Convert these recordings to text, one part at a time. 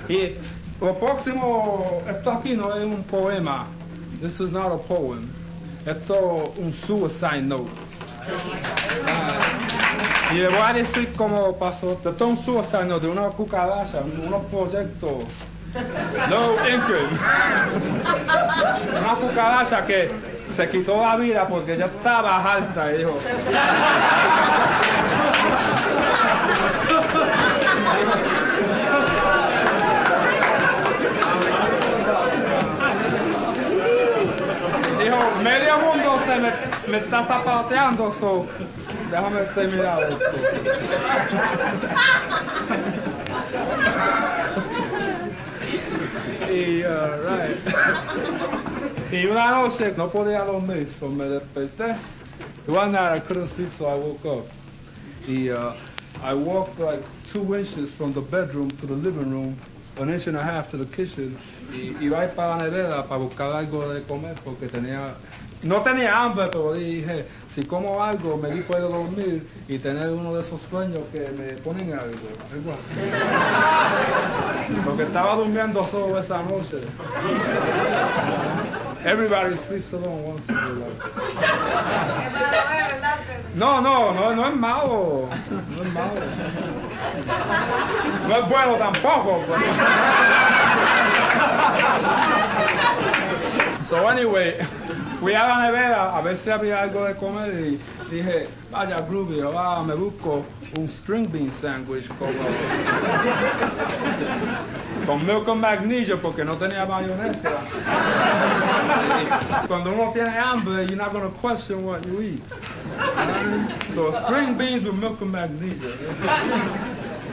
Y lo próximo, esto aquí no es un poema. This is not a poem. Esto es un suicide note. Y le voy a decir cómo pasó. Esto es un suicide note de una cucaracha, unos proyectos. No income. Una cucaracha que se quitó la vida porque ya estaba alta y dijo. Dijo, medio mundo me está zapateando, so déjame terminar esto. Y una noche no podía dormir, so me desperté. One night I couldn't sleep, so I woke up. I walked like 2 inches from the bedroom to the living room, 1.5 inches to the kitchen, y iba a ir para la nevera para buscar algo de comer porque no tenía hambre, pero dije, si como algo me puedo dormir y tener uno de esos sueños que me ponen algo así. Porque estaba durmiendo solo esa noche. Everybody sleeps alone once in their life. No es malo. No es malo. No es bueno tampoco. Pues. So anyway, fui a la nevera a ver si había algo de comer y dije, vaya groovy, me busco un string bean sandwich con milk and magnesia porque no tenía mayonesa. Cuando uno tiene hambre, you're not going to question what you eat. So string beans with milk and magnesia.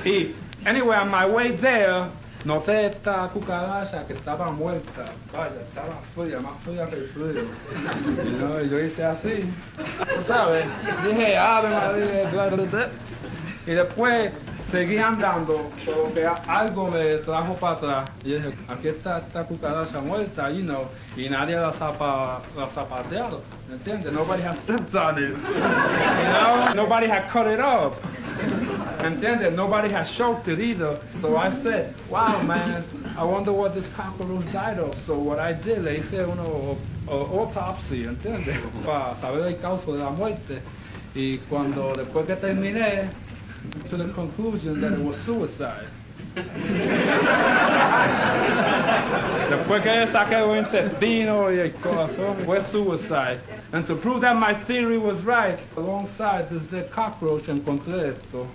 Y anyway, on my way there, noté esta cucaracha que estaba muerta. Vaya, estaba fría, más fría que el frío. Y yo hice así, ¿sabes? Dije, Ave María, bla, bla, bla. Y después seguí andando, porque algo me trajo para atrás. Y dije, aquí está esta cucaracha muerta, y nadie la zapateado, ¿me entiendes? Nobody has stepped on it. Nobody had cut it up. ¿Me entiendes? Nobody has choked it either. So I said, wow, man, I wonder what this cockroach died of. So what I did, le hice una autopsy, ¿entiendes? Para saber el causa de la muerte. Y después que terminé, to the conclusion that it was suicide. Después que saqué el intestino y el corazón, fue suicide. And to prove that my theory was right, alongside this dead cockroach encontré esto.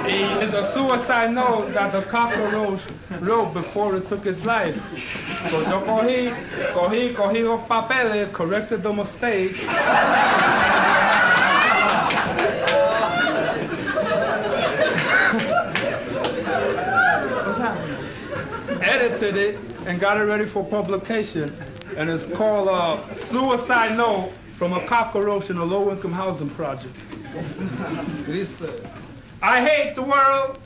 It's a suicide note that the cockroach wrote before it took its life. So yo cogí los papeles, corrected the mistake. Edited it and got it ready for publication. And it's called Suicide Note from a Cockroach in a Low-Income Housing Project. He said, I hate the world.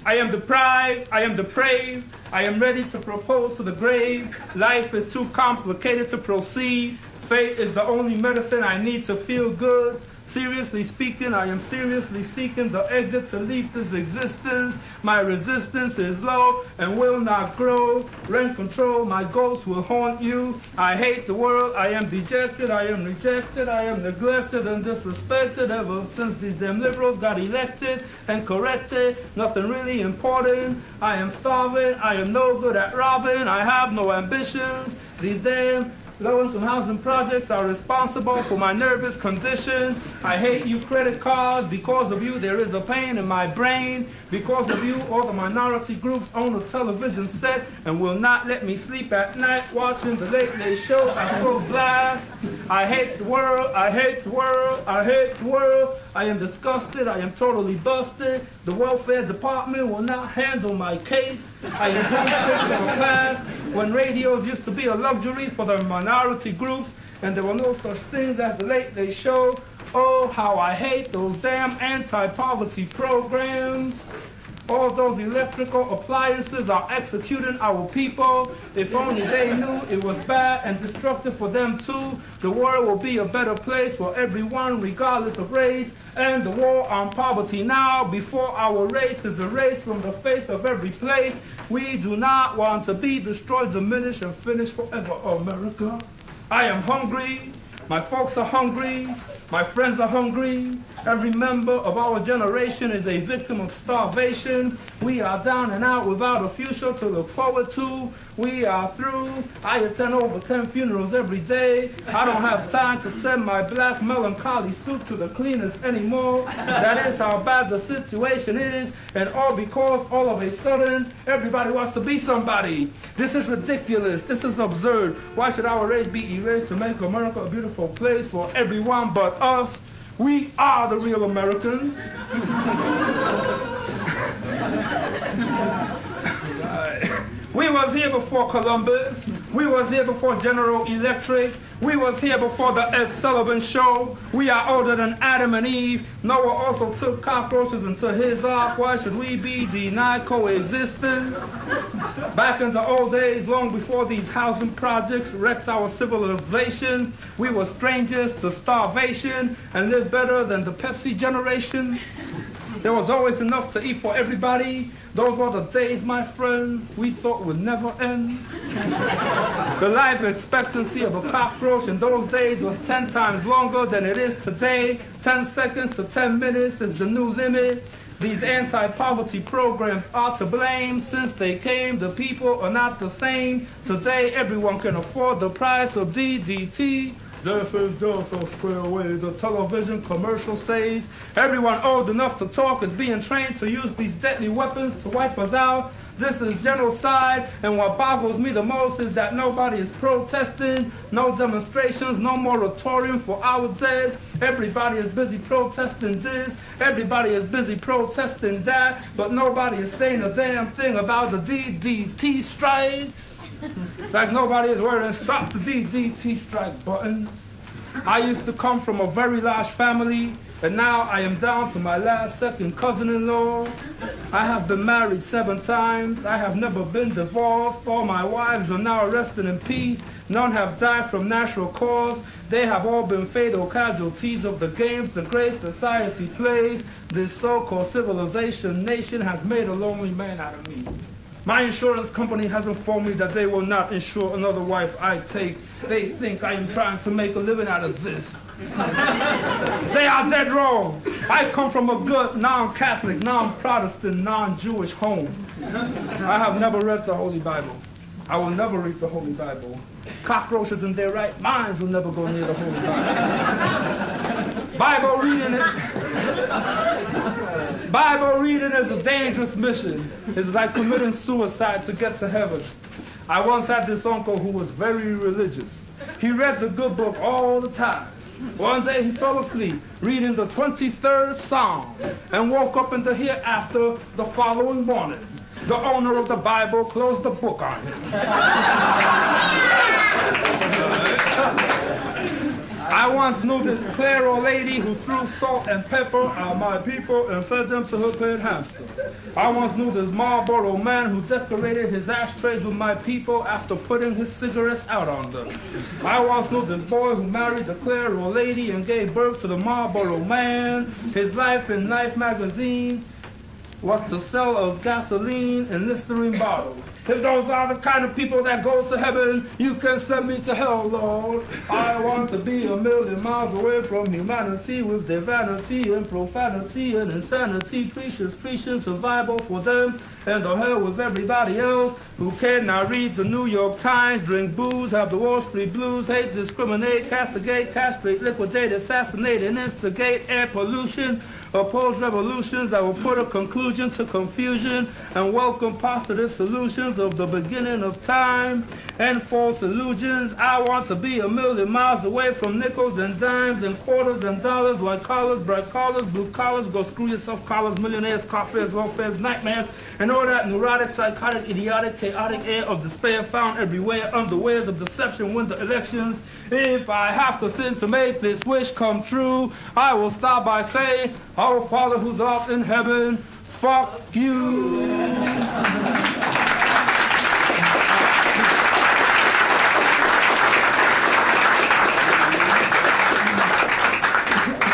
I am deprived. I am depraved. I am ready to propose to the grave. Life is too complicated to proceed. Fate is the only medicine I need to feel good. Seriously speaking, I am seriously seeking the exit to leave this existence. My resistance is low and will not grow. Rent control, my ghost will haunt you. I hate the world, I am dejected, I am rejected, I am neglected and disrespected ever since these damn liberals got elected and corrected. Nothing really important. I am starving, I am no good at robbing, I have no ambitions. These damn low-income housing projects are responsible for my nervous condition. I hate you credit cards. Because of you, there is a pain in my brain. Because of you, all the minority groups own a television set and will not let me sleep at night watching the Late Late Show at full blast. I hate the world. I hate the world. I hate the world. I am disgusted. I am totally busted. The welfare department will not handle my case. I am homesick for the past when radios used to be a luxury for the minority groups and there were no such things as the Late Late Show. Oh, how I hate those damn anti-poverty programs. All those electrical appliances are executing our people. If only they knew it was bad and destructive for them too, the world will be a better place for everyone regardless of race. And the war on poverty now before our race is erased from the face of every place. We do not want to be destroyed, diminished, and finished forever. America, I am hungry. My folks are hungry. My friends are hungry. Every member of our generation is a victim of starvation. We are down and out without a future to look forward to. We are through. I attend over 10 funerals every day. I don't have time to send my black melancholy suit to the cleaners anymore. That is how bad the situation is. And all because all of a sudden, everybody wants to be somebody. This is ridiculous. This is absurd. Why should our race be erased to make America a beautiful place for everyone but us? We are the real Americans. We was here before Columbus. We was here before General Electric. We was here before the Ed Sullivan Show. We are older than Adam and Eve. Noah also took cockroaches into his ark. Why should we be denied coexistence? Back in the old days, long before these housing projects wrecked our civilization, we were strangers to starvation and lived better than the Pepsi generation. There was always enough to eat for everybody. Those were the days, my friend, we thought would never end. The life expectancy of a cockroach in those days was 10 times longer than it is today. 10 seconds to 10 minutes is the new limit. These anti-poverty programs are to blame. Since they came, the people are not the same. Today, everyone can afford the price of DDT. Death is just a square away, the television commercial says. Everyone old enough to talk is being trained to use these deadly weapons to wipe us out. This is genocide, and what boggles me the most is that nobody is protesting. No demonstrations, no moratorium for our dead. Everybody is busy protesting this, everybody is busy protesting that, but nobody is saying a damn thing about the DDT strikes. Like nobody is wearing stop the DDT strike buttons. I used to come from a very large family, and now I am down to my last second cousin-in-law. I have been married 7 times. I have never been divorced. All my wives are now resting in peace. None have died from natural cause. They have all been fatal casualties of the games the great society plays. This so-called civilization nation has made a lonely man out of me. My insurance company has informed me that they will not insure another wife I take. They think I am trying to make a living out of this. They are dead wrong. I come from a good non-Catholic, non-Protestant, non-Jewish home. I have never read the Holy Bible. I will never read the Holy Bible. Cockroaches in their right minds will never go near the Holy Bible. Bible reading is a dangerous mission. It's like committing suicide to get to heaven. I once had this uncle who was very religious. He read the good book all the time. One day he fell asleep reading the 23rd Psalm and woke up in the hereafter the following morning. The owner of the Bible closed the book on him. I once knew this clear old lady who threw salt and pepper on my people and fed them to her pet hamster. I once knew this Marlboro man who decorated his ashtrays with my people after putting his cigarettes out on them. I once knew this boy who married the clear old lady and gave birth to the Marlboro man. His life in Life magazine was to sell us gasoline in Listerine bottles. If those are the kind of people that go to heaven, you can send me to hell, Lord. I want to be a million miles away from humanity with their vanity and profanity and insanity. Precious survival for them and the hell with everybody else who cannot read the New York Times, drink booze, have the Wall Street blues, hate, discriminate, castigate, castrate, liquidate, assassinate, and instigate air pollution, oppose revolutions that will put a conclusion to confusion and welcome positive solutions of the beginning of time and false illusions. I want to be a million miles away from nickels and dimes and quarters and dollars, white collars, bright collars, blue collars, go screw yourself collars, millionaires, coffers, welfares, nightmares, and all that neurotic, psychotic, idiotic, chaotic air of despair found everywhere, underwears of deception, win the elections. If I have to sin to make this wish come true, I will stop by saying, Our Father who's up in heaven, fuck you.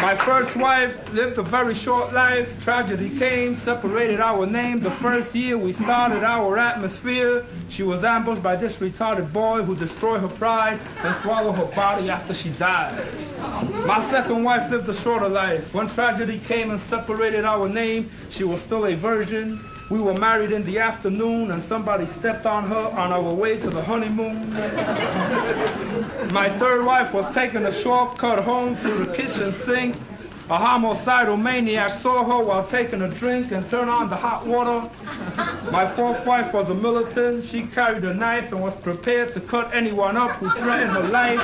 My first wife lived a very short life. Tragedy came, separated our name. The first year we started our atmosphere, she was ambushed by this retarded boy who destroyed her pride and swallowed her body after she died. My second wife lived a shorter life. When tragedy came and separated our name, she was still a virgin. We were married in the afternoon and somebody stepped on her on our way to the honeymoon. My third wife was taking a shortcut home through the kitchen sink. A homicidal maniac saw her while taking a drink and turned on the hot water. My fourth wife was a militant. She carried a knife and was prepared to cut anyone up who threatened her life.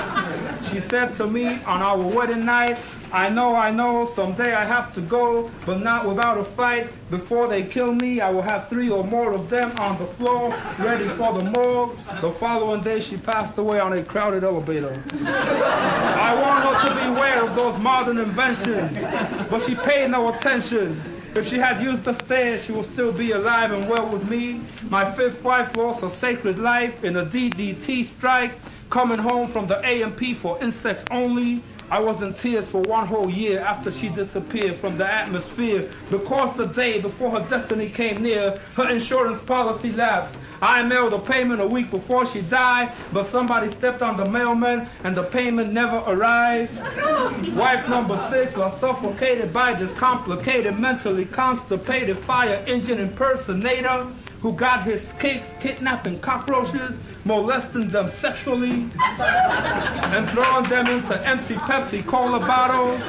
She said to me on our wedding night, I know, someday I have to go, but not without a fight. Before they kill me, I will have 3 or more of them on the floor, ready for the morgue. The following day, she passed away on a crowded elevator. I warned her to beware of those modern inventions, but she paid no attention. If she had used the stairs, she would still be alive and well with me. My fifth wife lost her sacred life in a DDT strike, coming home from the AMP for insects only. I was in tears for 1 whole year after she disappeared from the atmosphere, because the day before her destiny came near, her insurance policy lapsed. I mailed a payment a week before she died, but somebody stepped on the mailman and the payment never arrived. Wife number 6 was suffocated by this complicated, mentally constipated fire engine impersonator who got his kicks kidnapping cockroaches, molesting them sexually, and throwing them into empty Pepsi Cola bottles,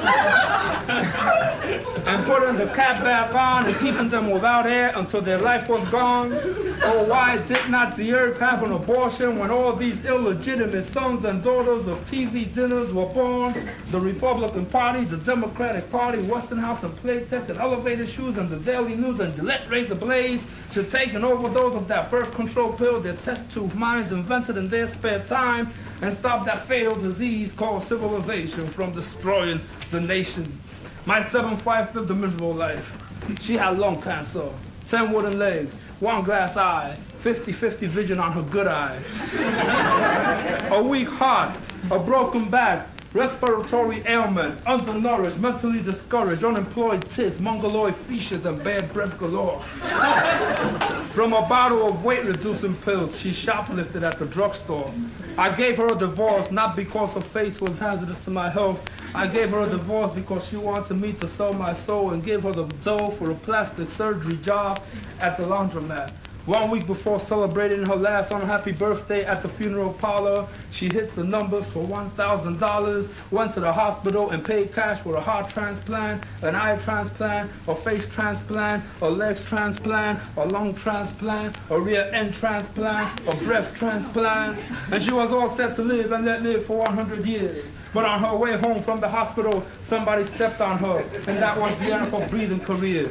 and putting the cap back on and keeping them without air until their life was gone. Oh, why did not the earth have an abortion when all these illegitimate sons and daughters of TV dinners were born? The Republican Party, the Democratic Party, Westinghouse and Playtex and elevator shoes and the Daily News and Gillette Razor Blades should take an overdose of that birth control pill their test tube minds invented in their spare time and stop that fatal disease called civilization from destroying the nation. My seventh wife lived a miserable life. She had lung cancer, 10 wooden legs, 1 glass eye, 50-50 vision on her good eye, a weak heart, a broken back, respiratory ailment, undernourished, mentally discouraged, unemployed tits, mongoloid features, and bad breath galore. From a bottle of weight-reducing pills, she shoplifted at the drugstore. I gave her a divorce, not because her face was hazardous to my health. I gave her a divorce because she wanted me to sell my soul and give her the dough for a plastic surgery job at the laundromat. 1 week before celebrating her last unhappy birthday at the funeral parlor, she hit the numbers for $1,000, went to the hospital and paid cash for a heart transplant, an eye transplant, a face transplant, a legs transplant, a lung transplant, a rear end transplant, a breath transplant, and she was all set to live and let live for 100 years. But on her way home from the hospital, somebody stepped on her, and that was the end of her breathing career.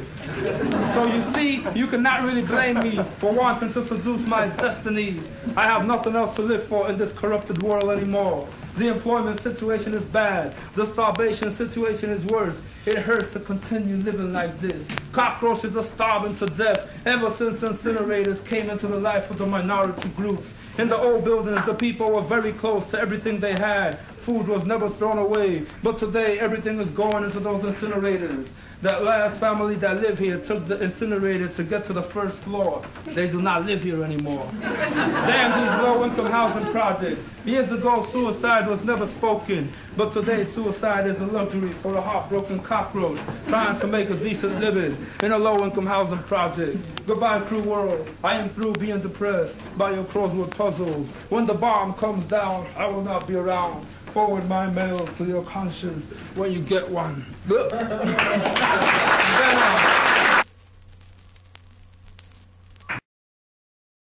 So you see, you cannot really blame me for wanting to seduce my destiny. I have nothing else to live for in this corrupted world anymore. The employment situation is bad. The starvation situation is worse. It hurts to continue living like this. Cockroaches are starving to death ever since incinerators came into the life of the minority groups. In the old buildings, the people were very close to everything they had. Food was never thrown away. But today, everything is going into those incinerators. That last family that lived here took the incinerator to get to the first floor. They do not live here anymore. Damn these low-income housing projects. Years ago, suicide was never spoken. But today, suicide is a luxury for a heartbroken cockroach trying to make a decent living in a low-income housing project. Goodbye, cruel world. I am through being depressed by your crossword puzzles. When the bomb comes down, I will not be around. Forward my mail to your conscience when you get one.